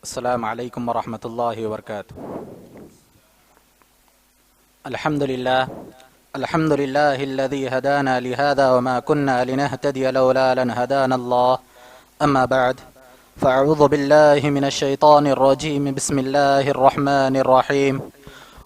السلام علیکم ورحمۃ اللہ وبرکاتہ۔ الحمد للہ الذی ہدانا لہذا وما كنا لنهتدی لولا ان هدانا اللہ، اما بعد فاعوذ باللہ من الشیطان الرجیم، بسم اللہ الرحمن الرحیم۔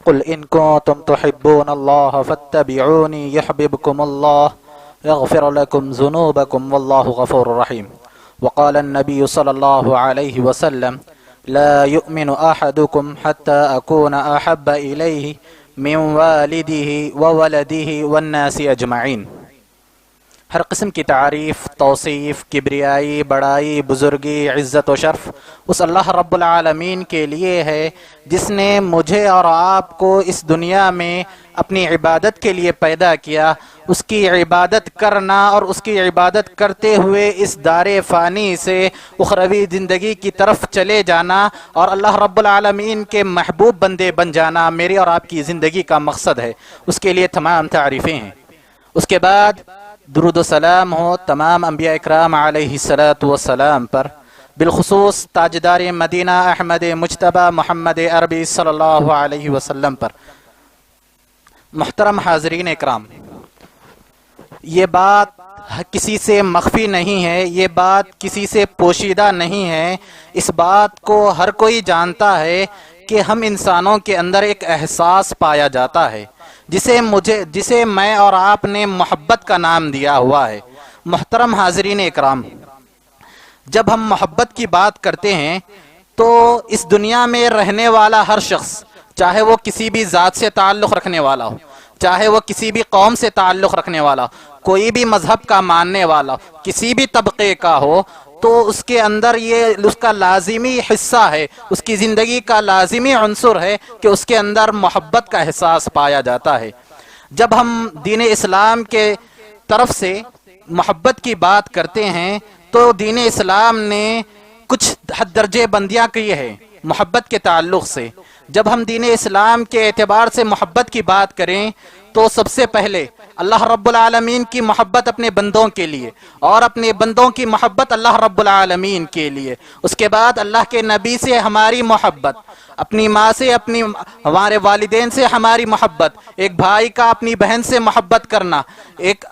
قل ان کنتم تحبون اللہ فاتبعونی یحببکم اللہ یغفر لکم ذنوبکم واللہ غفور رحیم۔ وقال النبی صلی اللہ علیہ وسلم لا يؤمن احدكم حتى اكون احب اليه من والده وولده والناس اجمعین۔ ہر قسم کی تعریف، توصیف، کبریائی، بڑائی، بزرگی، عزت و شرف اس اللہ رب العالمین کے لیے ہے جس نے مجھے اور آپ کو اس دنیا میں اپنی عبادت کے لیے پیدا کیا۔ اس کی عبادت کرنا اور اس کی عبادت کرتے ہوئے اس دار فانی سے اخروی زندگی کی طرف چلے جانا اور اللہ رب العالمین کے محبوب بندے بن جانا میری اور آپ کی زندگی کا مقصد ہے۔ اس کے لیے تمام تعریفیں ہیں۔ اس کے بعد درود و سلام ہو تمام انبیاء اکرام علیہ الصلاۃ والسلام پر، بالخصوص تاجدار مدینہ احمد مجتبی محمد عربی صلی اللہ علیہ وسلم پر۔ محترم حاضرین اکرام، یہ بات کسی سے مخفی نہیں ہے، یہ بات کسی سے پوشیدہ نہیں ہے، اس بات کو ہر کوئی جانتا ہے کہ ہم انسانوں کے اندر ایک احساس پایا جاتا ہے جسے میں اور آپ نے محبت کا نام دیا ہوا ہے۔ محترم حاضرین اکرام، جب ہم محبت کی بات کرتے ہیں تو اس دنیا میں رہنے والا ہر شخص، چاہے وہ کسی بھی ذات سے تعلق رکھنے والا ہو، چاہے وہ کسی بھی قوم سے تعلق رکھنے والا ہو، کوئی بھی مذہب کا ماننے والا ہو، کسی بھی طبقے کا ہو، تو اس کے اندر یہ اس کا لازمی حصہ ہے، اس کی زندگی کا لازمی عنصر ہے کہ اس کے اندر محبت کا احساس پایا جاتا ہے۔ جب ہم دین اسلام کے طرف سے محبت کی بات کرتے ہیں تو دین اسلام نے کچھ حد درجے بندیاں کی ہے محبت کے تعلق سے۔ جب ہم دین اسلام کے اعتبار سے محبت کی بات کریں تو سب سے پہلے اللہ رب العالمین کی محبت اپنے بندوں کے لیے اور اپنے بندوں کی محبت اللہ رب العالمین کے لیے، اس کے بعد اللہ کے نبی سے ہماری محبت، اپنی ماں سے، ہمارے والدین سے ہماری محبت، ایک بھائی کا اپنی بہن سے محبت کرنا، ایک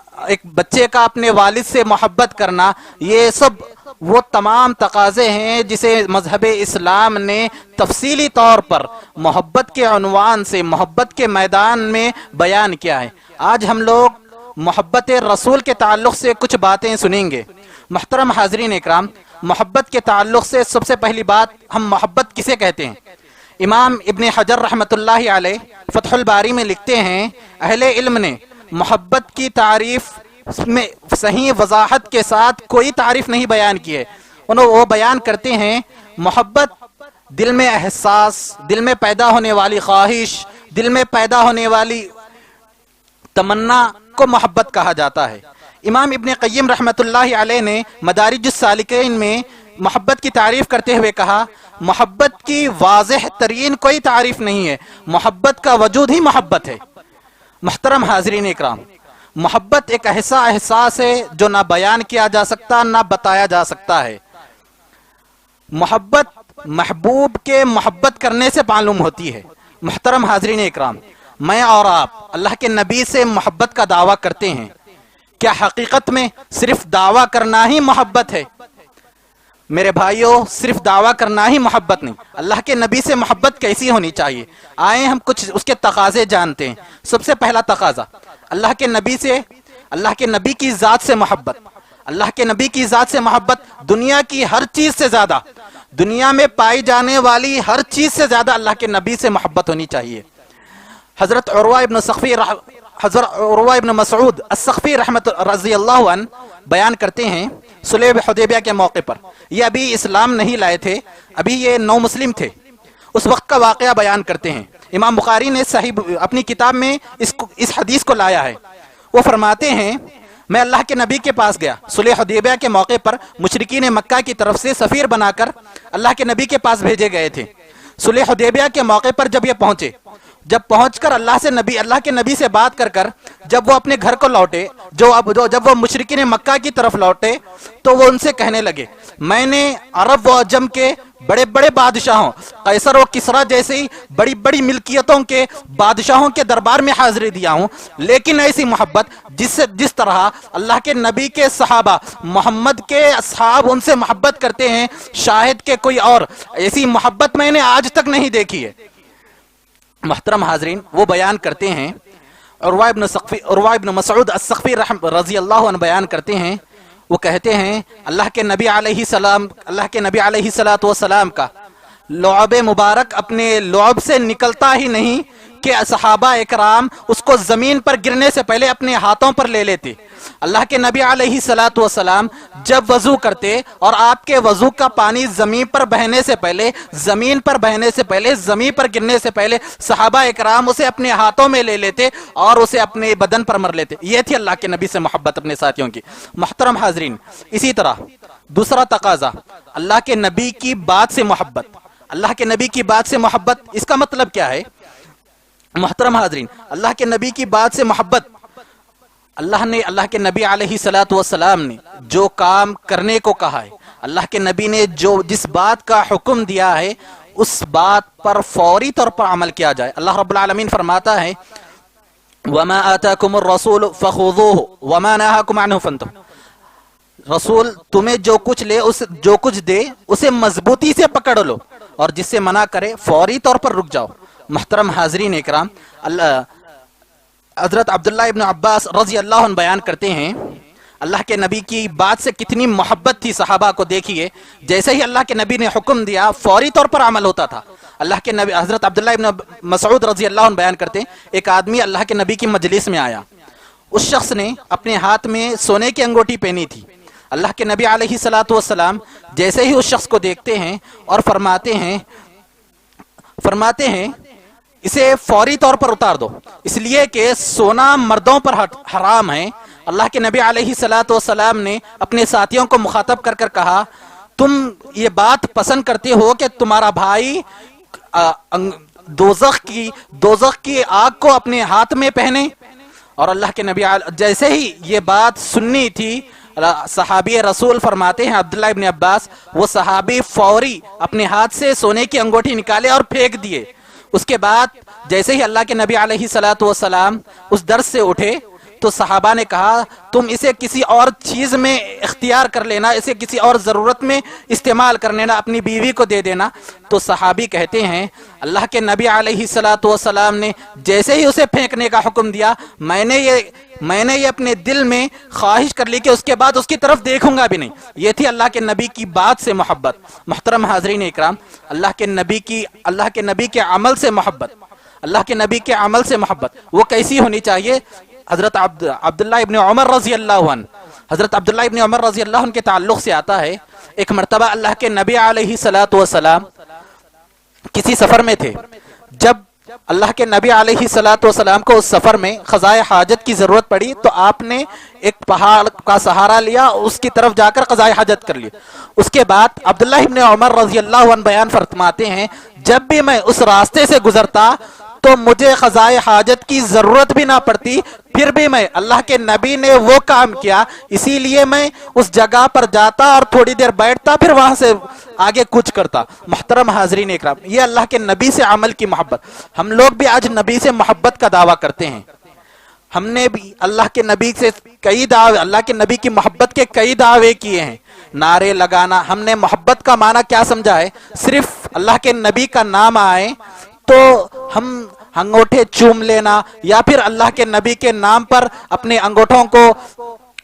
بچے کا اپنے والد سے محبت کرنا، یہ سب وہ تمام تقاضے ہیں جسے مذہب اسلام نے تفصیلی طور پر محبت کے عنوان سے، محبت کے میدان میں بیان کیا ہے۔ آج ہم لوگ محبت رسول کے تعلق سے کچھ باتیں سنیں گے۔ محترم حاضرین اکرام، محبت کے تعلق سے سب سے پہلی بات، ہم محبت کسے کہتے ہیں؟ امام ابن حجر رحمۃ اللہ علیہ فتح الباری میں لکھتے ہیں، اہل علم نے محبت کی تعریف میں صحیح وضاحت کے ساتھ کوئی تعریف نہیں بیان کی ہے۔ وہ بیان کرتے ہیں محبت دل میں احساس، دل میں پیدا ہونے والی خواہش، دل میں پیدا ہونے والی تمنا کو محبت کہا جاتا ہے۔ امام ابن قیم رحمۃ اللہ علیہ نے مدارج السالکین میں محبت کی تعریف کرتے ہوئے کہا، محبت کی واضح ترین کوئی تعریف نہیں ہے، محبت کا وجود ہی محبت ہے۔ محترم حاضرین اکرام، محبت ایک ایسا احساس ہے جو نہ بیان کیا جا سکتا نہ بتایا جا سکتا ہے۔ محبت محبوب کے محبت کرنے سے معلوم ہوتی ہے۔ محترم حاضرین اکرام، میں اور آپ اللہ کے نبی سے محبت کا دعویٰ کرتے ہیں، کیا حقیقت میں صرف دعویٰ کرنا ہی محبت ہے؟ میرے بھائیوں، صرف دعویٰ کرنا ہی محبت نہیں، اللہ کے نبی سے محبت کیسی ہونی چاہیے؟ آئیں ہم کچھ اس کے تقاضے جانتے ہیں۔ سب سے پہلا تقاضا، اللہ کے نبی کی ذات سے محبت۔ اللہ کے نبی کی ذات سے محبت دنیا کی ہر چیز سے زیادہ، دنیا میں پائی جانے والی ہر چیز سے زیادہ اللہ کے نبی سے محبت ہونی چاہیے۔ حضرت عروہ ابن مسعود الثقفی رضی اللہ عنہ بیان کرتے ہیں، صلح حدیبیہ کے موقع پر، یہ ابھی اسلام نہیں لائے تھے، ابھی یہ نو مسلم تھے، اس وقت کا واقعہ بیان کرتے ہیں۔ امام بخاری نے صحیح اپنی کتاب میں اس حدیث کو لایا ہے۔ وہ فرماتے ہیں، میں اللہ کے نبی کے پاس گیا، صلح حدیبیہ کے موقع پر مشرکین مکہ کی طرف سے سفیر بنا کر اللہ کے نبی کے پاس بھیجے گئے تھے۔ صلح حدیبیہ کے موقع پر جب یہ پہنچے، جب پہنچ کر اللہ کے نبی سے بات کر جب وہ اپنے گھر کو لوٹے، جب وہ مشرکین مکہ کی طرف لوٹے تو وہ ان سے کہنے لگے میں نے عرب و عجم کے بڑے بڑے بادشاہوں، قیصر و کسریٰ جیسی بڑی بڑی ملکیتوں کے بادشاہوں کے دربار میں حاضری دیا ہوں، لیکن ایسی محبت جس طرح اللہ کے نبی کے صحابہ، محمد کے اصحاب ان سے محبت کرتے ہیں، شاہد کے کوئی اور ایسی محبت میں نے آج تک نہیں دیکھی ہے۔ محترم حاضرین، وہ بیان کرتے ہیں، عروہ ابن مسعود الثقفی رضی اللہ عنہ بیان کرتے ہیں، وہ کہتے ہیں اللہ کے نبی علیہ السلام کا لعب مبارک اپنے لعب سے نکلتا ہی نہیں کہ صحابہ اکرام اس کو زمین پر گرنے سے پہلے اپنے ہاتھوں پر لے لیتے۔ اللہ کے نبی علیہ السلام جب وضو کرتے اور آپ کے وضو کا پانی زمین پر بہنے سے پہلے، زمین پر گرنے سے پہلے صحابہ اکرام اسے اپنے ہاتھوں میں لے لیتے اور اسے اپنے بدن پر مر لیتے۔ یہ تھی اللہ کے نبی سے محبت اپنے ساتھیوں کی۔ محترم حاضرین، اسی طرح دوسرا تقاضا اللہ کے نبی کی بات سے محبت۔ اللہ کے نبی کی بات سے محبت، اس کا مطلب کیا ہے؟ محترم حاضرین، اللہ کے نبی کی بات سے محبت، اللہ کے نبی علیہ السلام نے جو کام کرنے کو کہا ہے، اللہ کے نبی نے جس بات کا حکم دیا ہے، اس بات پر فوری طور پر عمل کیا جائے۔ اللہ رب العالمین فرماتا ہے وَمَا آتَاكُمُ الرَّسُولُ فَخُذُوهُ وَمَا نَهَاكُمْ عَنْهُ فَانْتَهُ، رسول تمہیں جو کچھ دے اسے مضبوطی سے پکڑ لو، اور جس سے منع کرے فوری طور پر رک جاؤ۔ محترم حاضرین اکرام، حضرت عبداللہ ابن عباس رضی اللہ عنہ بیان کرتے ہیں اللہ کے نبی کی بات سے کتنی محبت تھی صحابہ کو۔ دیکھیے جیسے ہی اللہ کے نبی نے حکم دیا فوری طور پر عمل ہوتا تھا۔ اللہ کے نبی حضرت عبداللہ ابن مسعود رضی اللہ عنہ بیان کرتے ہیں ایک آدمی اللہ کے نبی کی مجلس میں آیا، اس شخص نے اپنے ہاتھ میں سونے کی انگوٹھی پہنی تھی۔ اللہ کے نبی علیہ السلام جیسے ہی اس شخص کو دیکھتے ہیں اور فرماتے ہیں اسے فوری طور پر اتار دو، اس لیے کہ سونا مردوں پر حرام ہے۔ اللہ کے نبی علیہ السلام نے اپنے ساتھیوں کو مخاطب کر کہا تم یہ بات پسند کرتے ہو کہ تمہارا بھائی دوزخ کی آگ کو اپنے ہاتھ میں پہنے؟ اور اللہ کے نبی جیسے ہی یہ بات سننی تھی، صحابی رسول فرماتے ہیں عبداللہ ابن عباس، وہ صحابی فوری اپنے ہاتھ سے سونے کی انگوٹھی نکالے اور پھینک دیے۔ اس کے بعد جیسے ہی اللہ کے نبی علیہ السلام اس درس سے اٹھے تو صحابہ نے کہا تم اسے کسی اور چیز میں اختیار کر لینا، اسے کسی اور ضرورت میں استعمال کر لینا، اپنی بیوی کو دے دینا۔ تو صحابی کہتے ہیں اللہ کے نبی علیہ السلام نے جیسے ہی اسے پھینکنے کا حکم دیا، میں نے یہ اپنے دل میں خواہش کر لی کہ اس کے بعد اس کی طرف دیکھوں گا بھی نہیں۔ یہ تھی اللہ کے نبی کی بات سے محبت۔ محترم حاضرین اکرام، اللہ کے نبی کے عمل سے محبت، اللہ کے نبی کے عمل سے محبت وہ کیسی ہونی چاہیے؟ حضرت عبداللہ ابن عمر رضی اللہ عنہ کے تعلق سے آتا ہے ایک مرتبہ اللہ کے نبی علیہ السلام کسی سفر میں تھے۔ جب اللہ کے نبی علیہ السلام کو اس سفر میں قضائے حاجت کی ضرورت پڑی تو آپ نے ایک پہاڑ کا سہارا لیا، اس کی طرف جا کر قضائے حاجت کر لی۔ اس کے بعد عبداللہ ابن عمر رضی اللہ عنہ بیان فرماتے ہیں جب بھی میں اس راستے سے گزرتا تو مجھے قضائے حاجت کی ضرورت بھی نہ پڑتی، پھر بھی میں اللہ کے نبی نے وہ کام کیا اسی لیے میں اس جگہ پر جاتا اور تھوڑی دیر بیٹھتا، پھر وہاں سے آگے کچھ کرتا۔ محترم حاضرین اکرام، یہ اللہ کے نبی سے عمل کی محبت۔ ہم لوگ بھی آج نبی سے محبت کا دعویٰ کرتے ہیں، ہم نے بھی اللہ کے نبی سے اللہ کے نبی کی محبت کے کئی دعوے کیے ہیں، نعرے لگانا۔ ہم نے محبت کا معنی کیا سمجھا ہے؟ صرف اللہ کے نبی کا نام آئے تو ہم انگوٹھے چوم لینا، یا پھر اللہ کے نبی کے نام پر اپنے انگوٹھوں کو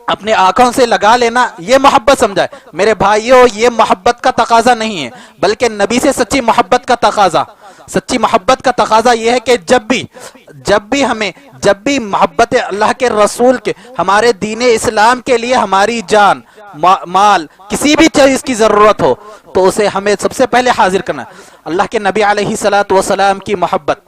اپنے آنکھوں سے لگا لینا، یہ محبت سمجھا ہے۔ میرے بھائیوں، یہ محبت کا تقاضا نہیں ہے، بلکہ نبی سے سچی محبت کا تقاضا یہ ہے کہ جب بھی محبت اللہ کے رسول کے، ہمارے دین اسلام کے لیے ہماری جان مال کسی بھی چیز کی ضرورت ہو تو اسے ہمیں سب سے پہلے حاضر کرنا ہے۔ اللہ کے نبی علیہ السلام کی محبت،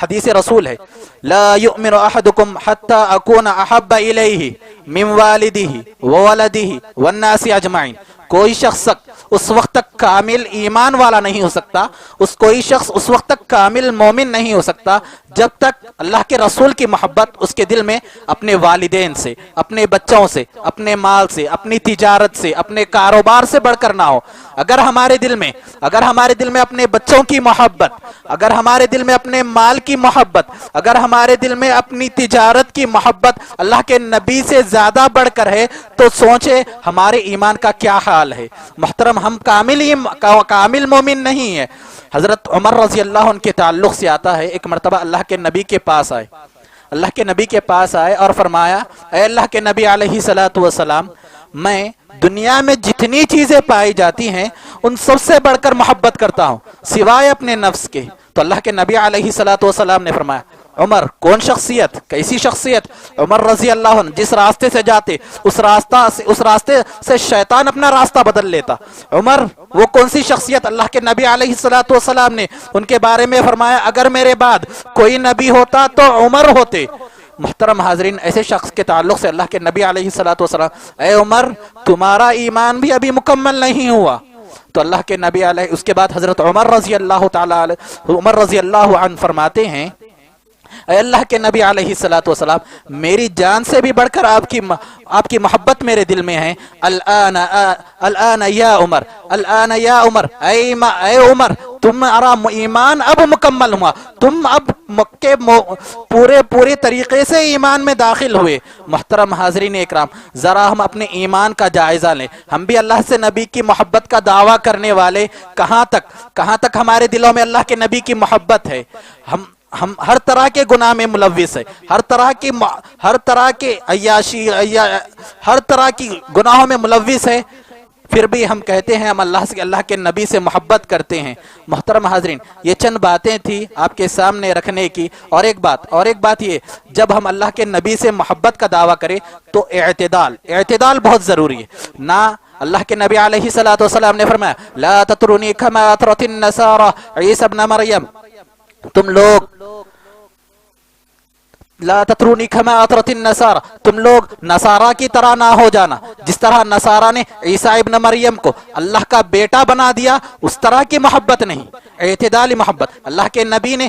حدیث رسول ہے لا یؤمن احدکم حتی اکون احب الیہ من والدہ وولدہ والناس اجمعین، کوئی شخص اس وقت تک کامل ایمان والا نہیں ہو سکتا، کوئی شخص اس وقت تک کامل مومن نہیں ہو سکتا جب تک اللہ کے رسول کی محبت اس کے دل میں اپنے والدین سے، اپنے بچوں سے، اپنے مال سے، اپنی تجارت سے، اپنے کاروبار سے بڑھ کر نہ ہو۔ اگر ہمارے دل میں اپنے بچوں کی محبت، اگر ہمارے دل میں اپنے مال کی محبت، اگر ہمارے دل میں اپنی تجارت کی محبت اللہ کے نبی سے زیادہ بڑھ کر ہے تو سوچے ہمارے ایمان کا کیا حال ہے۔ محترم، ہم کامل مومن نہیں ہے۔ حضرت عمر رضی اللہ عنہ کے تعلق سے آتا ہے، ایک مرتبہ اللہ کے نبی کے پاس آئے اور فرمایا، اے اللہ کے نبی علیہ السلام، میں دنیا میں جتنی چیزیں پائی جاتی ہیں ان سب سے بڑھ کر محبت کرتا ہوں سوائے اپنے نفس کے۔ تو اللہ کے نبی علیہ السلام نے فرمایا، عمر کون شخصیت، کیسی شخصیت؟ عمر رضی اللہ عنہ جس راستے سے جاتے اس راستے سے شیطان اپنا راستہ بدل لیتا۔ عمر وہ کون سی شخصیت؟ اللہ کے نبی علیہ السلام نے ان کے بارے میں فرمایا، اگر میرے بعد کوئی نبی ہوتا تو عمر ہوتے۔ محترم حاضرین، ایسے شخص کے تعلق سے اللہ کے نبی علیہ السلام، اے عمر تمہارا ایمان بھی ابھی مکمل نہیں ہوا۔ تو اللہ کے نبی علیہ، اس کے بعد حضرت عمر رضی اللہ عنہ فرماتے ہیں، اے اللہ کے نبی علیہ السلام، میری جان سے بھی بڑھ کر آپ کی محبت میرے دل میں ہے۔ الآن یا عمر، اے عمر تمہارا ایمان اب مکمل ہوا، تم اب پورے طریقے سے ایمان میں داخل ہوئے۔ محترم حاضرین اکرام، ذرا ہم اپنے ایمان کا جائزہ لیں۔ ہم بھی اللہ سے نبی کی محبت کا دعویٰ کرنے والے کہاں تک ہمارے دلوں میں اللہ کے نبی کی محبت ہے؟ ہم ہر طرح کے گناہ میں ملوث ہے، ہر طرح کے عیاشی، ہر طرح کی گناہوں میں ملوث ہے، پھر بھی ہم کہتے ہیں ہم اللہ کے نبی سے محبت کرتے ہیں۔ محترم حاضرین، یہ چند باتیں تھی آپ کے سامنے رکھنے کی۔ اور ایک بات یہ، جب ہم اللہ کے نبی سے محبت کا دعویٰ کریں تو اعتدال بہت ضروری ہے۔ نہ اللہ کے نبی علیہ السلام نے فرمایا، لا تطرونی کما اطرت النصارى عیسی ابن مریم، تم لوگ لا تطرونی کما اطرت النصارى، تم لوگ نصارہ کی طرح نہ ہو جانا۔ جس طرح نصارہ نے عیسیٰ ابن مریم کو اللہ کا بیٹا بنا دیا، اس طرح کی محبت نہیں، اعتدالی محبت۔ اللہ کے نبی نے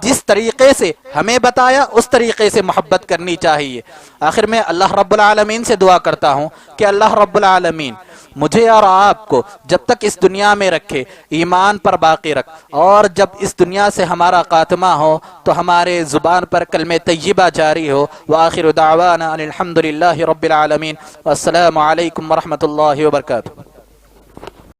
جس طریقے سے ہمیں بتایا اس طریقے سے محبت کرنی چاہیے۔ آخر میں اللہ رب العالمین سے دعا کرتا ہوں کہ اللہ رب العالمین مجھے اور آپ کو جب تک اس دنیا میں رکھے ایمان پر باقی رکھ، اور جب اس دنیا سے ہمارا خاتمہ ہو تو ہمارے زبان پر کلمہ طیبہ جاری ہو۔ وآخر دعوانا ان الحمد للہ رب العالمین، والسلام علیکم ورحمۃ اللہ وبرکاتہ۔